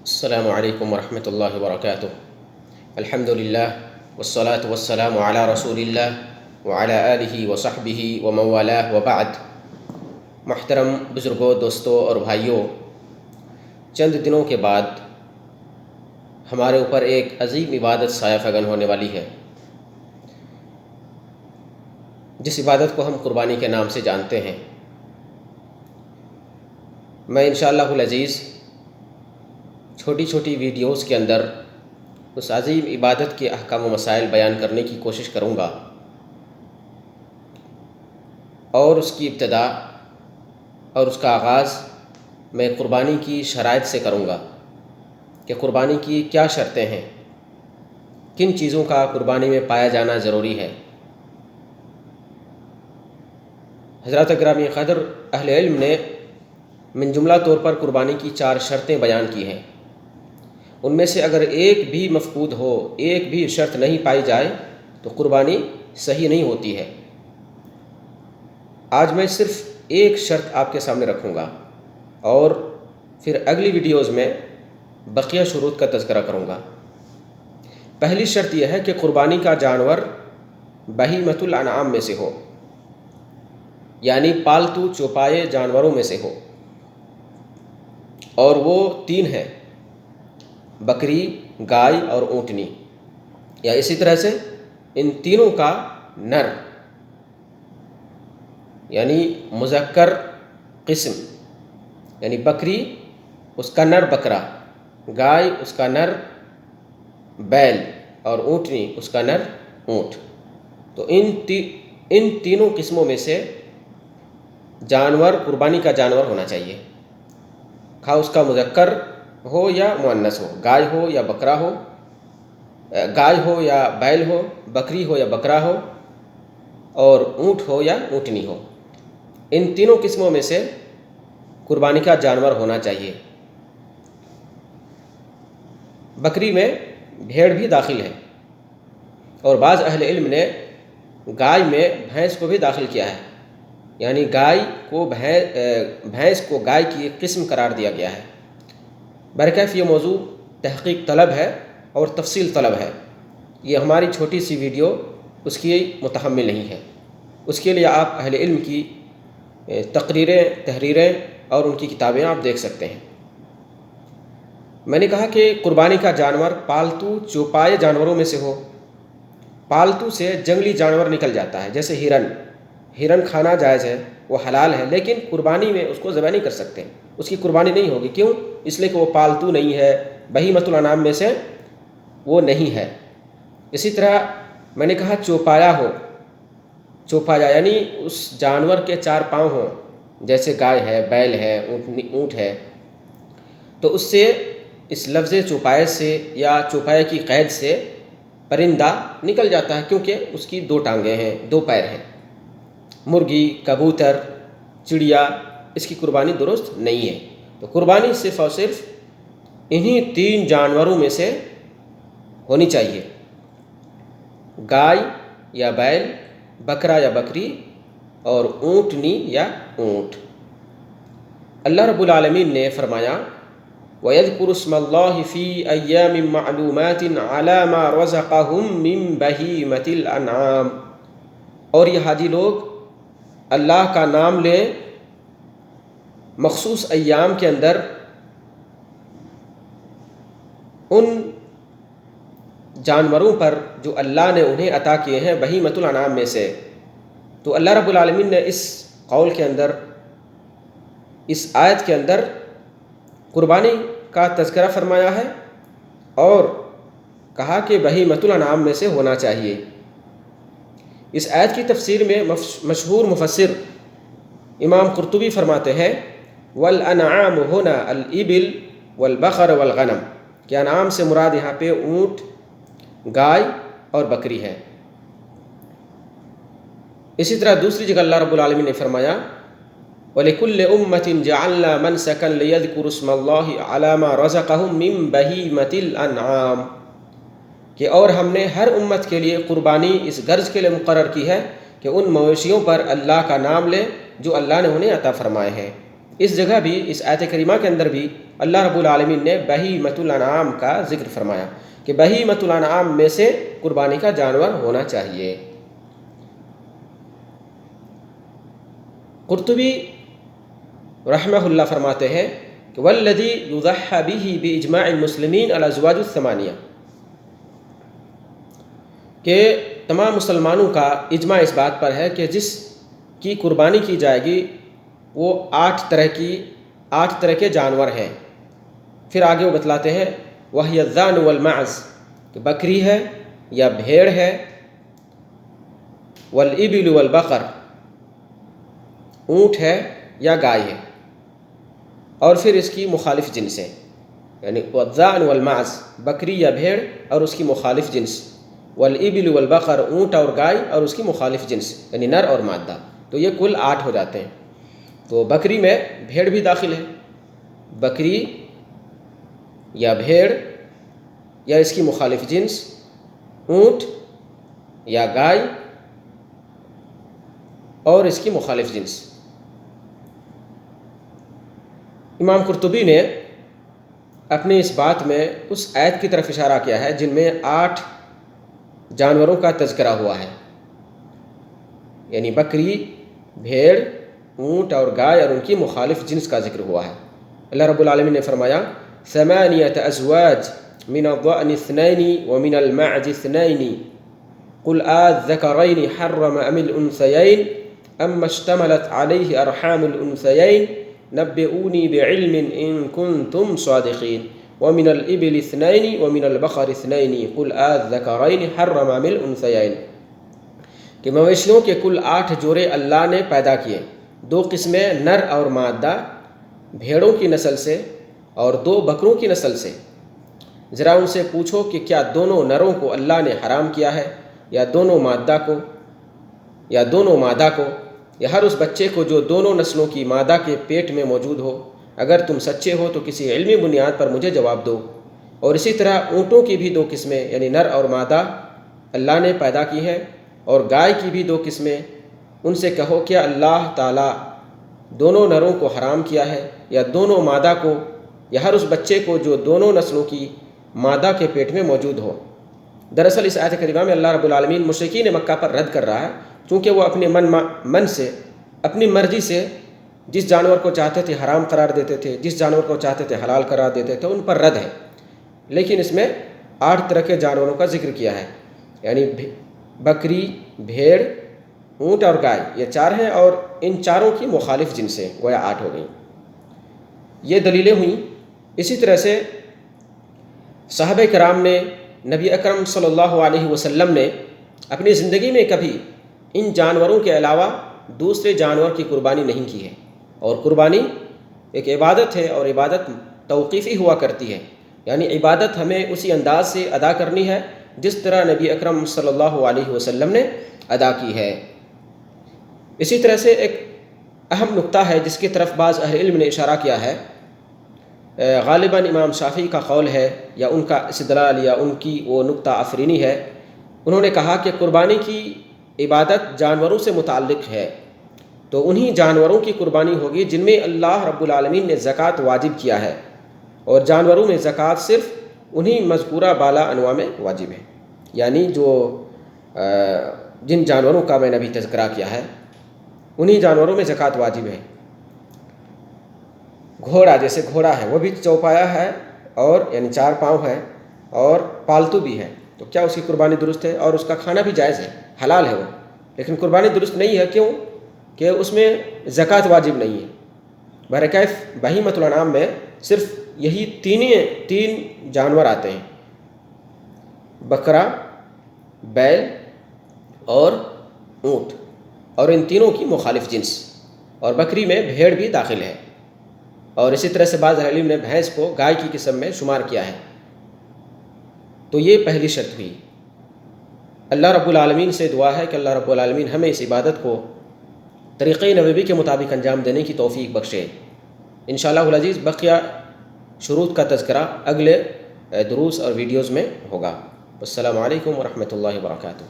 السلام علیکم ورحمۃ اللہ وبرکاتہ۔ الحمد للہ والصلاة والسلام علی رسول اللہ وعلی آلہ وصحبہ ومن والاه وبعد۔ محترم بزرگوں، دوستوں اور بھائیوں، چند دنوں کے بعد ہمارے اوپر ایک عظیم عبادت سایہ فگن ہونے والی ہے، جس عبادت کو ہم قربانی کے نام سے جانتے ہیں۔ میں انشاءاللہ العزیز چھوٹی چھوٹی ویڈیوز کے اندر اس عظیم عبادت کے احکام و مسائل بیان کرنے کی کوشش کروں گا، اور اس کی ابتدا اور اس کا آغاز میں قربانی کی شرائط سے کروں گا کہ قربانی کی کیا شرطیں ہیں، کن چیزوں کا قربانی میں پایا جانا ضروری ہے۔ حضرات گرامی قدر اہل علم نے من جملہ طور پر قربانی کی 4 شرطیں بیان کی ہیں۔ ان میں سے اگر ایک بھی مفقود ہو، ایک بھی شرط نہیں پائی جائے تو قربانی صحیح نہیں ہوتی ہے۔ آج میں صرف ایک شرط آپ کے سامنے رکھوں گا اور پھر اگلی ویڈیوز میں بقیہ شروط کا تذکرہ کروں گا۔ پہلی شرط یہ ہے کہ قربانی کا جانور بہیمۃ الانعام میں سے ہو، یعنی پالتو چوپائے جانوروں میں سے ہو، اور وہ 3 ہیں: بکری، گائے اور اونٹنی، یا اسی طرح سے ان تینوں کا نر، یعنی مذکر قسم، یعنی بکری اس کا نر بکرا، گائے اس کا نر بیل، اور اونٹنی اس کا نر اونٹ۔ تو ان تینوں قسموں میں سے جانور قربانی کا جانور ہونا چاہیے، خواہ اس کا مذکر ہو یا مؤنث ہو، گائے ہو یا بکرا ہو، گائے ہو یا بیل ہو، بکری ہو یا بکرا ہو، اور اونٹ ہو یا اونٹنی ہو۔ ان تینوں قسموں میں سے قربانی کا جانور ہونا چاہیے۔ بکری میں بھیڑ بھی داخل ہے، اور بعض اہل علم نے گائے میں بھینس کو بھی داخل کیا ہے، یعنی بھینس کو گائے کی ایک قسم قرار دیا گیا ہے۔ برکیف یہ موضوع تحقیق طلب ہے اور تفصیل طلب ہے، یہ ہماری چھوٹی سی ویڈیو اس کی متحمل نہیں ہے۔ اس کے لیے آپ اہل علم کی تقریریں، تحریریں اور ان کی کتابیں آپ دیکھ سکتے ہیں۔ میں نے کہا کہ قربانی کا جانور پالتو چوپائے جانوروں میں سے ہو۔ پالتو سے جنگلی جانور نکل جاتا ہے، جیسے ہرن کھانا جائز ہے، وہ حلال ہے، لیکن قربانی میں اس کو ذبح نہیں کر سکتے، اس کی قربانی نہیں ہوگی۔ کیوں؟ اس لیے کہ وہ پالتو نہیں ہے، بہیمۃ الانعام میں سے وہ نہیں ہے۔ اسی طرح میں نے کہا چوپایا ہو، چوپایا یعنی اس جانور کے 4 پاؤں ہوں، جیسے گائے ہے، بیل ہے، اونٹ ہے، تو اس سے، اس لفظ چوپائے سے یا چوپائے کی قید سے پرندہ نکل جاتا ہے، کیونکہ اس کی 2 ٹانگیں ہیں، 2 پیر ہیں۔ مرغی، کبوتر، چڑیا، اس کی قربانی درست نہیں ہے۔ تو قربانی صرف اور صرف انہی 3 جانوروں میں سے ہونی چاہیے: گائے یا بیل، بکرا یا بکری، اور اونٹنی یا اونٹ۔ اللہ رب العالمین نے فرمایا: وَيَذْكُرُ اسْمَ اللَّهِ فِي أَيَّامٍ مَّعْلُومَاتٍ عَلَىٰ مَا رَزَقَهُم مِّن بَهِيمَةِ الْأَنْعَامِ، اور یہ حاجی لوگ اللہ کا نام لیں مخصوص ایام کے اندر ان جانوروں پر جو اللہ نے انہیں عطا کیے ہیں بہیمۃ الانعام میں سے۔ تو اللہ رب العالمین نے اس قول کے اندر، اس آیت کے اندر قربانی کا تذکرہ فرمایا ہے اور کہا کہ بہیمۃ الانعام میں سے ہونا چاہیے۔ اس آیت کی تفسیر میں مشہور مفسر امام قرطبی فرماتے ہیں: والانعام ہونا الابل والبقر والغنم، کہ انعام سے مراد یہاں پہ اونٹ، گائے اور بکری ہے۔ اسی طرح دوسری جگہ اللہ رب العالمین نے فرمایا: وَلِكُلِّ أُمَّةٍ جَعَلْنَا مَنْسَكًا لِيَذْكُرُوا اسْمَ اللَّهِ عَلَىٰ مَا رَزَقَهُم مِّن بَهِيمَةِ الْأَنْعَامِ، کہ اور ہم نے ہر امت کے لیے قربانی اس غرض کے لیے مقرر کی ہے کہ ان مویشیوں پر اللہ کا نام لے جو اللہ نے انہیں عطا فرمائے ہیں۔ اس جگہ بھی اس آیت کریمہ کے اندر بھی اللہ رب العالمین نے بہیمۃ الانعام کا ذکر فرمایا کہ بہیمۃ الانعام میں سے قربانی کا جانور ہونا چاہیے۔ قرطبی رحمہ اللہ فرماتے ہیں کہ والذی یضحى به باجماع المسلمین الازواج الثمانیہ، کہ تمام مسلمانوں کا اجماع اس بات پر ہے کہ جس کی قربانی کی جائے گی وہ 8 طرح کے جانور ہیں۔ پھر آگے وہ بتلاتے ہیں وہی الذان والمعز، کہ بکری ہے یا بھیڑ ہے، والابل والبقر، اونٹ ہے یا گائے ہے، اور پھر اس کی مخالف جنسیں، یعنی الذان والمعز بکری یا بھیڑ اور اس کی مخالف جنس، والابل والبقر اونٹ اور گائے اور اس کی مخالف جنس یعنی نر اور مادہ، تو یہ کل 8 ہو جاتے ہیں۔ تو بکری میں بھیڑ بھی داخل ہے، بکری یا بھیڑ یا اس کی مخالف جنس، اونٹ یا گائے اور اس کی مخالف جنس۔ امام قرطبی نے اپنی اس بات میں اس آیت کی طرف اشارہ کیا ہے جن میں 8 جانوروں کا تذکرہ ہوا ہے، یعنی بکری، بھیڑ، اونٹ اور گائے اور ان کی مخالف جنس کا ذکر ہوا ہے۔ اللہ رب العالمین نے فرمایا 8 ازواج من الضأن 2 ومن المعز 2 قل آذكرين حرم ام الانثيين اما اشتملت عليه ارحام الانثيين نبئوني بعلم ان كنتم صادقين ومن الابل 2 ومن البقر 2 قل آذكرين حرم ام الانثيين، کہ مویشیوں کے کل 8 جوڑے اللہ نے پیدا کیے، 2 قسمیں نر اور مادہ، بھیڑوں کی نسل سے اور 2 بکروں کی نسل سے۔ ذرا ان سے پوچھو کہ کیا دونوں نروں کو اللہ نے حرام کیا ہے یا دونوں مادہ کو یا ہر اس بچے کو جو دونوں نسلوں کی مادہ کے پیٹ میں موجود ہو؟ اگر تم سچے ہو تو کسی علمی بنیاد پر مجھے جواب دو۔ اور اسی طرح اونٹوں کی بھی 2 قسمیں یعنی نر اور مادہ اللہ نے پیدا کی ہیں، اور گائے کی بھی 2 قسمیں۔ ان سے کہو کیا اللہ تعالیٰ دونوں نروں کو حرام کیا ہے یا دونوں مادہ کو یا ہر اس بچے کو جو دونوں نسلوں کی مادہ کے پیٹ میں موجود ہو؟ دراصل اس آیت کریمہ میں اللہ رب العالمین مشرکین مکہ پر رد کر رہا ہے، چونکہ وہ اپنے من سے اپنی مرضی سے جس جانور کو چاہتے تھے حرام قرار دیتے تھے، جس جانور کو چاہتے تھے حلال قرار دیتے تھے، ان پر رد ہے۔ لیکن اس میں 8 طرح کے جانوروں کا ذکر کیا ہے، یعنی بکری، بھیڑ، اونٹ اور گائے، یہ 4 ہیں، اور ان 4 کی مخالف جنسیں گویا 8 ہو گئیں۔ یہ دلیلیں ہوئیں۔ اسی طرح سے صحابہ کرام نے، نبی اکرم صلی اللہ علیہ وسلم نے اپنی زندگی میں کبھی ان جانوروں کے علاوہ دوسرے جانور کی قربانی نہیں کی ہے، اور قربانی ایک عبادت ہے اور عبادت توقیفی ہوا کرتی ہے، یعنی عبادت ہمیں اسی انداز سے ادا کرنی ہے جس طرح نبی اکرم صلی اللہ علیہ وسلم نے ادا کی ہے۔ اسی طرح سے ایک اہم نقطہ ہے جس کی طرف بعض اہل علم نے اشارہ کیا ہے، غالباً امام شافعی کا قول ہے یا ان کا استدلال یا ان کی وہ نقطہ آفرینی ہے۔ انہوں نے کہا کہ قربانی کی عبادت جانوروں سے متعلق ہے، تو انہی جانوروں کی قربانی ہوگی جن میں اللہ رب العالمین نے زکوٰۃ واجب کیا ہے، اور جانوروں میں زکوٰۃ صرف انہی مذکورہ بالا انواع میں واجب ہے، یعنی جن جانوروں کا میں نے ابھی تذکرہ کیا ہے انہی جانوروں میں زکوٰۃ واجب ہے۔ گھوڑا، جیسے گھوڑا ہے وہ بھی چوپایا ہے اور یعنی 4 پاؤں ہے اور پالتو بھی ہے، تو کیا اس کی قربانی درست ہے؟ اور اس کا کھانا بھی جائز ہے، حلال ہے وہ، لیکن قربانی درست نہیں ہے۔ کیوں؟ کہ اس میں زکوٰۃ واجب نہیں ہے۔ بہرکیف بہیمۃ الانعام میں صرف یہی 3 جانور آتے ہیں، بکرا، بیل اور اونٹ، اور ان تینوں کی مخالف جنس، اور بکری میں بھیڑ بھی داخل ہے، اور اسی طرح سے بعض علماء نے بھینس کو گائے کی قسم میں شمار کیا ہے۔ تو یہ پہلی شرط ہوئی۔ اللہ رب العالمین سے دعا ہے کہ اللہ رب العالمین ہمیں اس عبادت کو طریقۂ نبوی کے مطابق انجام دینے کی توفیق بخشے۔ انشاءاللہ العزیز بقیہ شروط کا تذکرہ اگلے دروس اور ویڈیوز میں ہوگا۔ السلام علیکم ورحمۃ اللہ وبرکاتہ۔